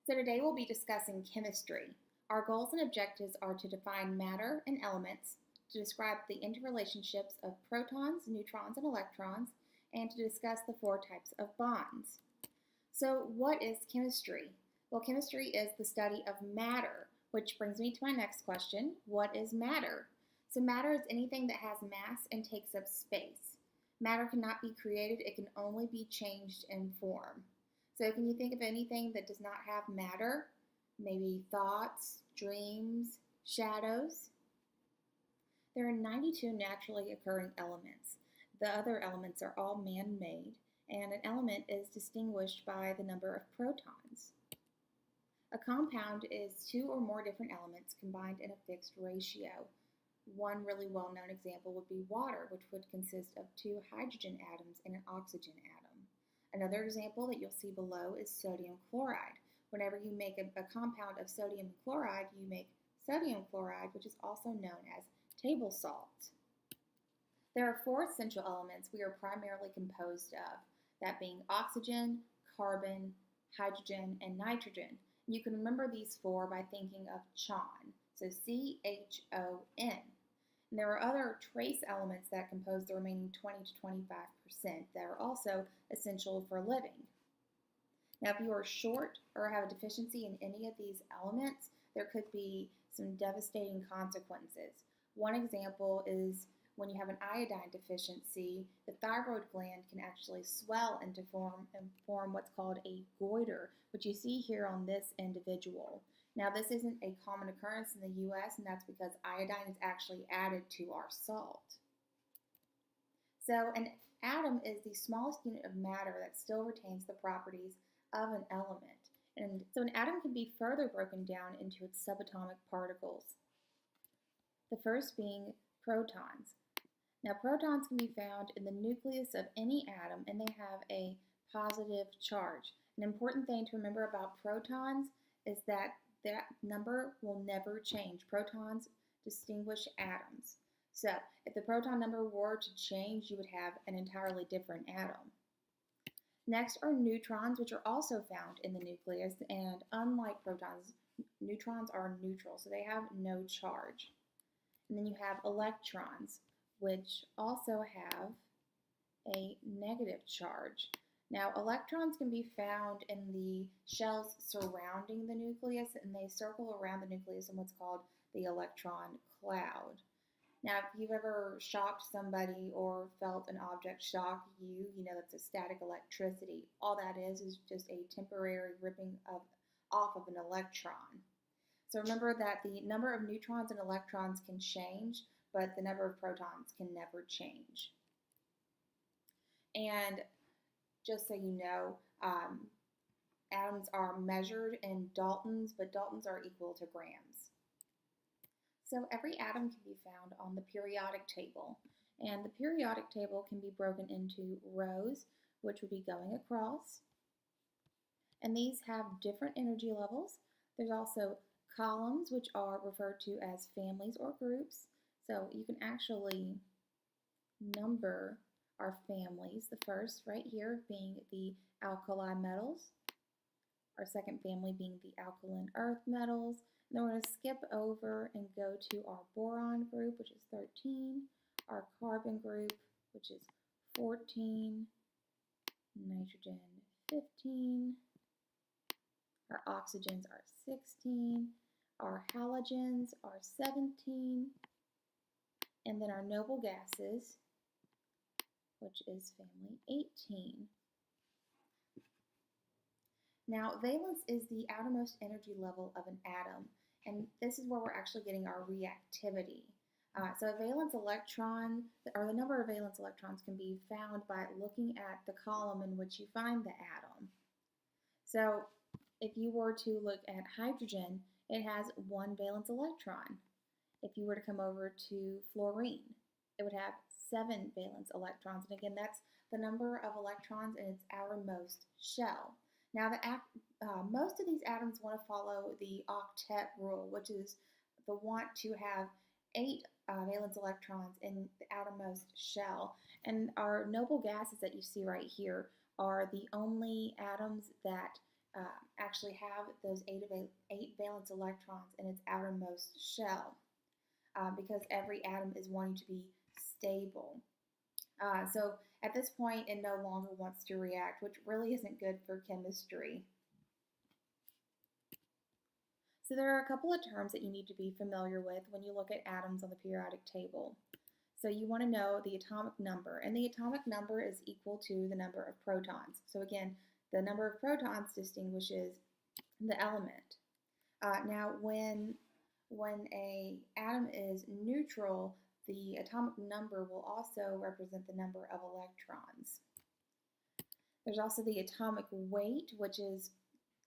So today we'll be discussing chemistry. Our goals and objectives are to define matter and elements, to describe the interrelationships of protons, neutrons, and electrons, and to discuss the four types of bonds. So what is chemistry? Well, chemistry is the study of matter, which brings me to my next question. What is matter? So matter is anything that has mass and takes up space. Matter cannot be created, it can only be changed in form. So can you think of anything that does not have matter? Maybe thoughts, dreams, shadows? There are 92 naturally occurring elements. The other elements are all man-made, and an element is distinguished by the number of protons. A compound is two or more different elements combined in a fixed ratio. One really well-known example would be water, which would consist of two hydrogen atoms and an oxygen atom. Another example that you'll see below is sodium chloride. Whenever you make a compound of sodium chloride, you make sodium chloride, which is also known as table salt. There are four essential elements we are primarily composed of, that being oxygen, carbon, hydrogen, and nitrogen. You can remember these four by thinking of CHON, so CHON. And there are other trace elements that compose the remaining 20 to 25% that are also essential for living. Now, if you are short or have a deficiency in any of these elements, there could be some devastating consequences. One example is when you have an iodine deficiency, the thyroid gland can actually swell and form what's called a goiter, which you see here on this individual. Now, this isn't a common occurrence in the U.S., and that's because iodine is actually added to our salt. So, an atom is the smallest unit of matter that still retains the properties of an element. And so, an atom can be further broken down into its subatomic particles. The first being protons. Now, protons can be found in the nucleus of any atom, and they have a positive charge. An important thing to remember about protons is that number will never change. Protons distinguish atoms. So, if the proton number were to change, you would have an entirely different atom. Next are neutrons, which are also found in the nucleus, and unlike protons, neutrons are neutral, so they have no charge. And then you have electrons, which also have a negative charge. Now, electrons can be found in the shells surrounding the nucleus, and they circle around the nucleus in what's called the electron cloud. Now, if you've ever shocked somebody or felt an object shock you, you know that's a static electricity. All that is just a temporary ripping off of an electron. So remember that the number of neutrons and electrons can change, but the number of protons can never change. And just so you know, atoms are measured in daltons, but daltons are equal to grams. So every atom can be found on the periodic table, and the periodic table can be broken into rows, which would be going across, and these have different energy levels. There's also columns, which are referred to as families or groups. So you can actually number our families. The first right here being the alkali metals, our second family being the alkaline earth metals. And then we're going to skip over and go to our boron group, which is 13, our carbon group, which is 14, nitrogen 15, our oxygens are 16, our halogens are 17, and then our noble gases, which is family 18. Now, valence is the outermost energy level of an atom, and this is where we're actually getting our reactivity. So a valence electron, or the number of valence electrons, can be found by looking at the column in which you find the atom. So if you were to look at hydrogen, it has one valence electron. If you were to come over to fluorine, it would have 7 valence electrons. And again, that's the number of electrons in its outermost shell. Now, most of these atoms want to follow the octet rule, which is the want to have 8 valence electrons in the outermost shell. And our noble gases that you see right here are the only atoms that actually have those eight valence electrons in its outermost shell because every atom is wanting to be stable. So at this point, it no longer wants to react, which really isn't good for chemistry. So there are a couple of terms that you need to be familiar with when you look at atoms on the periodic table. So you want to know the atomic number, and the atomic number is equal to the number of protons. So again, the number of protons distinguishes the element. Now, when an atom is neutral, the atomic number will also represent the number of electrons. There's also the atomic weight, which is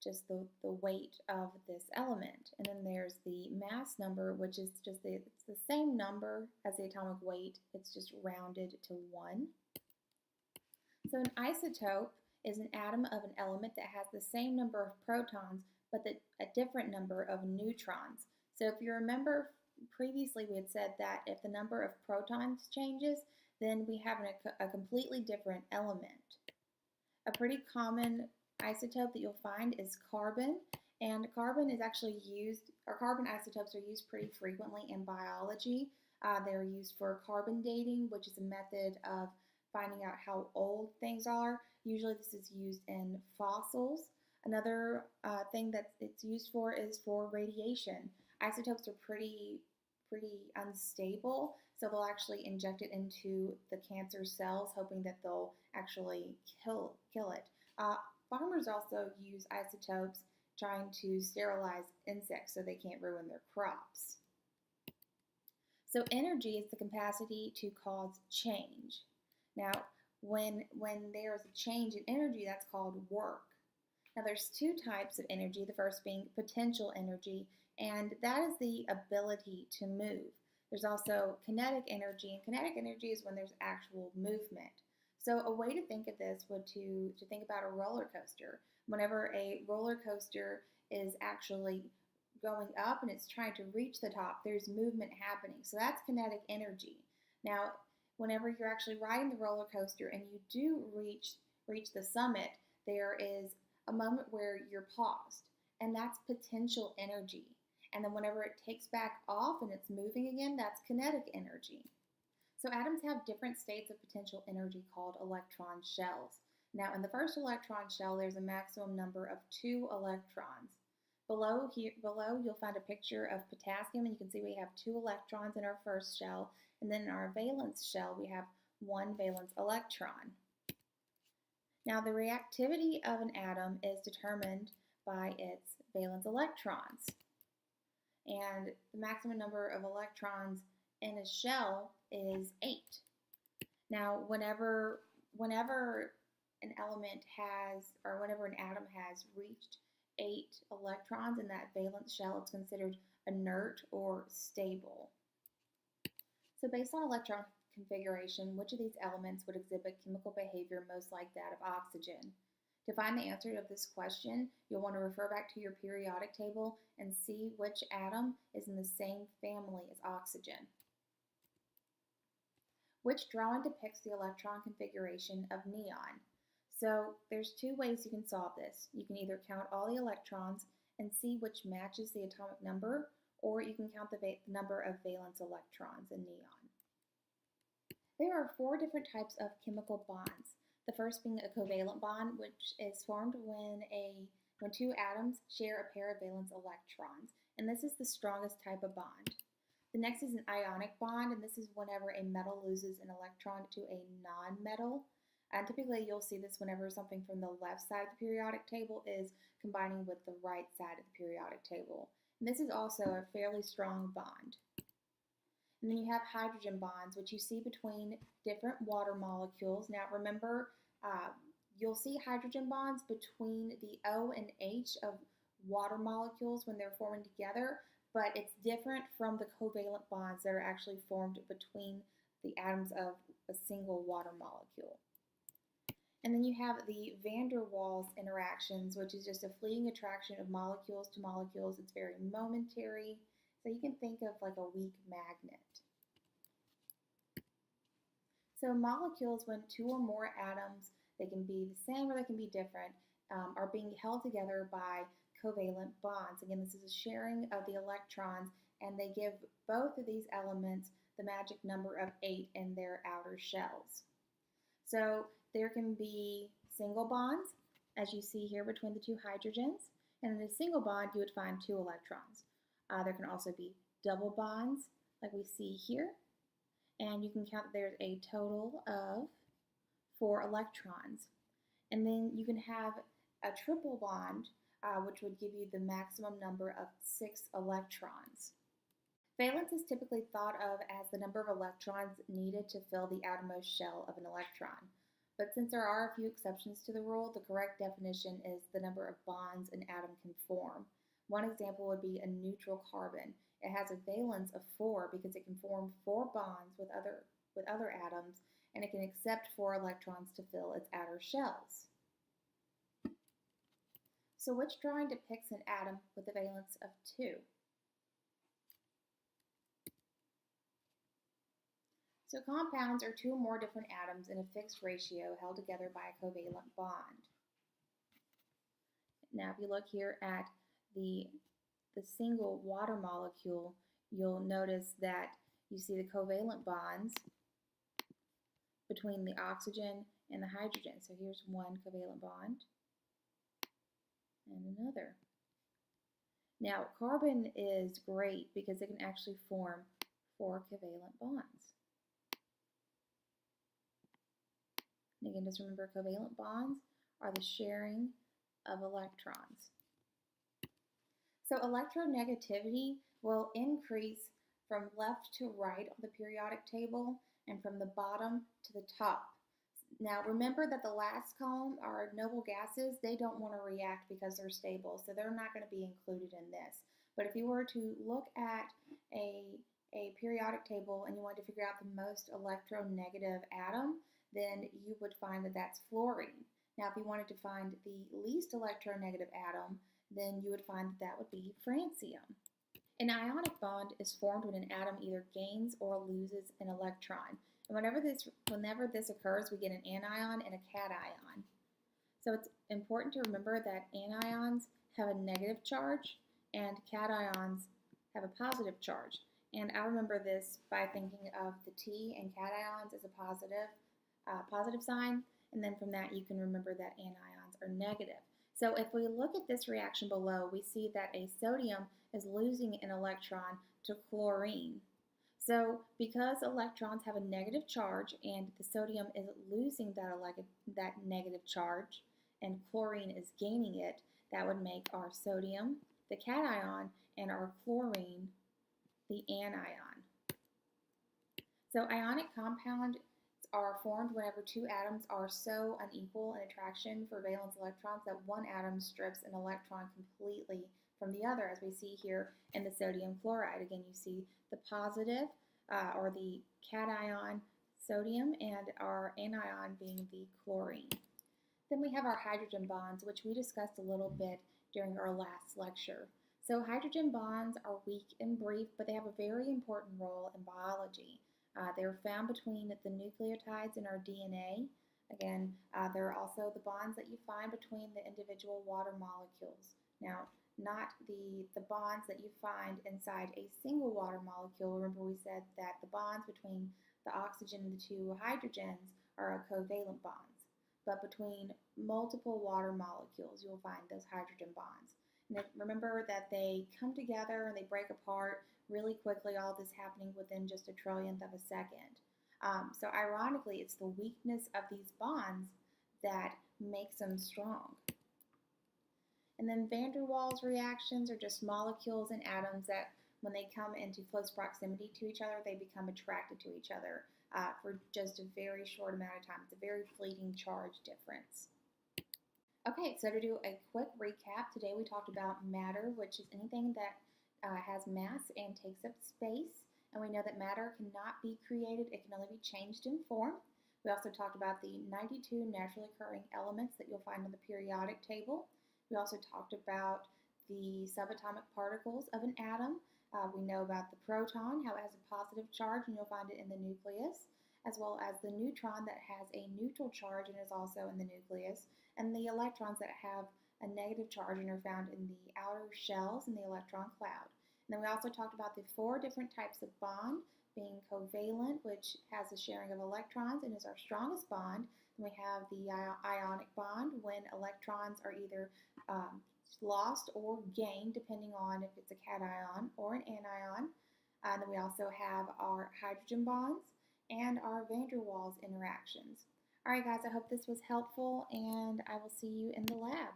just the weight of this element. And then there's the mass number, which is just it's the same number as the atomic weight, it's just rounded to 1. So an isotope is an atom of an element that has the same number of protons, but a different number of neutrons. So if you remember previously, we had said that if the number of protons changes, then we have a completely different element. A pretty common isotope that you'll find is carbon, and carbon is actually used, or carbon isotopes are used pretty frequently in biology. They're used for carbon dating, which is a method of finding out how old things are. Usually this is used in fossils. Another thing that it's used for is for radiation. Isotopes are pretty unstable, so they'll actually inject it into the cancer cells, hoping that they'll actually kill it. Farmers also use isotopes trying to sterilize insects so they can't ruin their crops. So energy is the capacity to cause change. Now, when there's a change in energy, that's called work. Now, there's two types of energy, the first being potential energy, and that is the ability to move. There's also kinetic energy, and kinetic energy is when there's actual movement. So a way to think of this would to think about a roller coaster. Whenever a roller coaster is actually going up and it's trying to reach the top, there's movement happening. So that's kinetic energy. Now, whenever you're actually riding the roller coaster and you do reach the summit, there is a moment where you're paused, and that's potential energy. And then whenever it takes back off and it's moving again, that's kinetic energy. So atoms have different states of potential energy called electron shells. Now, in the first electron shell, there's a maximum number of 2 electrons. Below, you'll find a picture of potassium, and you can see we have 2 electrons in our first shell, and then in our valence shell, we have 1 valence electron. Now, the reactivity of an atom is determined by its valence electrons, and the maximum number of electrons in a shell is 8. Now, whenever an element has, or whenever an atom has reached 8 electrons in that valence shell, it's considered inert or stable. So based on electron configuration, which of these elements would exhibit chemical behavior most like that of oxygen? To find the answer to this question, you'll want to refer back to your periodic table and see which atom is in the same family as oxygen. Which drawing depicts the electron configuration of neon? So there's 2 ways you can solve this. You can either count all the electrons and see which matches the atomic number, or you can count the number of valence electrons in neon. There are 4 different types of chemical bonds. The first being a covalent bond, which is formed when 2 atoms share a pair of valence electrons, and this is the strongest type of bond. The next is an ionic bond, and this is whenever a metal loses an electron to a non-metal. And typically you'll see this whenever something from the left side of the periodic table is combining with the right side of the periodic table. And this is also a fairly strong bond. And then you have hydrogen bonds, which you see between different water molecules. Now remember, you'll see hydrogen bonds between the O and H of water molecules when they're forming together, but it's different from the covalent bonds that are actually formed between the atoms of a single water molecule. And then you have the van der Waals interactions, which is just a fleeting attraction of molecules to molecules. It's very momentary, so you can think of like a weak magnet. So molecules, when 2 or more atoms, they can be the same or they can be different, are being held together by covalent bonds. Again, this is a sharing of the electrons, and they give both of these elements the magic number of 8 in their outer shells. So there can be single bonds, as you see here between the two hydrogens, and in a single bond you would find 2 electrons. There can also be double bonds, like we see here, and you can count that there's a total of 4 electrons. And then you can have a triple bond, which would give you the maximum number of 6 electrons. Valence is typically thought of as the number of electrons needed to fill the outermost shell of an electron. But since there are a few exceptions to the rule, the correct definition is the number of bonds an atom can form. One example would be a neutral carbon. It has a valence of 4 because it can form 4 bonds with other atoms, and it can accept 4 electrons to fill its outer shells. So which drawing depicts an atom with a valence of 2? So compounds are 2 or more different atoms in a fixed ratio held together by a covalent bond. Now if you look here at the single water molecule, you'll notice that you see the covalent bonds between the oxygen and the hydrogen. So here's one covalent bond and another. Now carbon is great because it can actually form 4 covalent bonds. And again, just remember, covalent bonds are the sharing of electrons. So electronegativity will increase from left to right on the periodic table and from the bottom to the top. Now remember that the last column are noble gases. They don't want to react because they're stable, so they're not going to be included in this. But if you were to look at a periodic table and you wanted to figure out the most electronegative atom, then you would find that that's fluorine. Now if you wanted to find the least electronegative atom, then you would find that that would be francium. An ionic bond is formed when an atom either gains or loses an electron. And whenever this occurs, we get an anion and a cation. So it's important to remember that anions have a negative charge and cations have a positive charge. And I remember this by thinking of the T in cations as a positive sign, and then from that you can remember that anions are negative. So if we look at this reaction below, we see that a sodium is losing an electron to chlorine. So because electrons have a negative charge and the sodium is losing that negative charge and chlorine is gaining it, that would make our sodium the cation and our chlorine the anion. So ionic compounds are formed whenever 2 atoms are so unequal in attraction for valence electrons that one atom strips an electron completely from the other, as we see here in the sodium chloride. Again, you see the positive or the cation sodium and our anion being the chlorine. Then we have our hydrogen bonds, which we discussed a little bit during our last lecture. So hydrogen bonds are weak and brief, but they have a very important role in biology. They're found between the nucleotides in our DNA. Again, there are also the bonds that you find between the individual water molecules. Now, not the bonds that you find inside a single water molecule. Remember we said that the bonds between the oxygen and the 2 hydrogens are covalent bonds. But between multiple water molecules, you'll find those hydrogen bonds. And remember that they come together and they break apart really quickly, all this happening within just a trillionth of a second. So ironically, it's the weakness of these bonds that makes them strong. And then van der Waals reactions are just molecules and atoms that when they come into close proximity to each other, they become attracted to each other for just a very short amount of time. It's a very fleeting charge difference. Okay, so to do a quick recap, today we talked about matter, which is anything that has mass and takes up space. And we know that matter cannot be created, it can only be changed in form. We also talked about the 92 naturally occurring elements that you'll find on the periodic table. We also talked about the subatomic particles of an atom. We know about the proton, how it has a positive charge, and you'll find it in the nucleus, as well as the neutron that has a neutral charge and is also in the nucleus, and the electrons that have a negative charge and are found in the outer shells in the electron cloud. And then we also talked about the 4 different types of bond, being covalent, which has a sharing of electrons and is our strongest bond. And we have the ionic bond, when electrons are either lost or gained, depending on if it's a cation or an anion. And then we also have our hydrogen bonds and our van der Waals interactions. All right, guys, I hope this was helpful, and I will see you in the lab.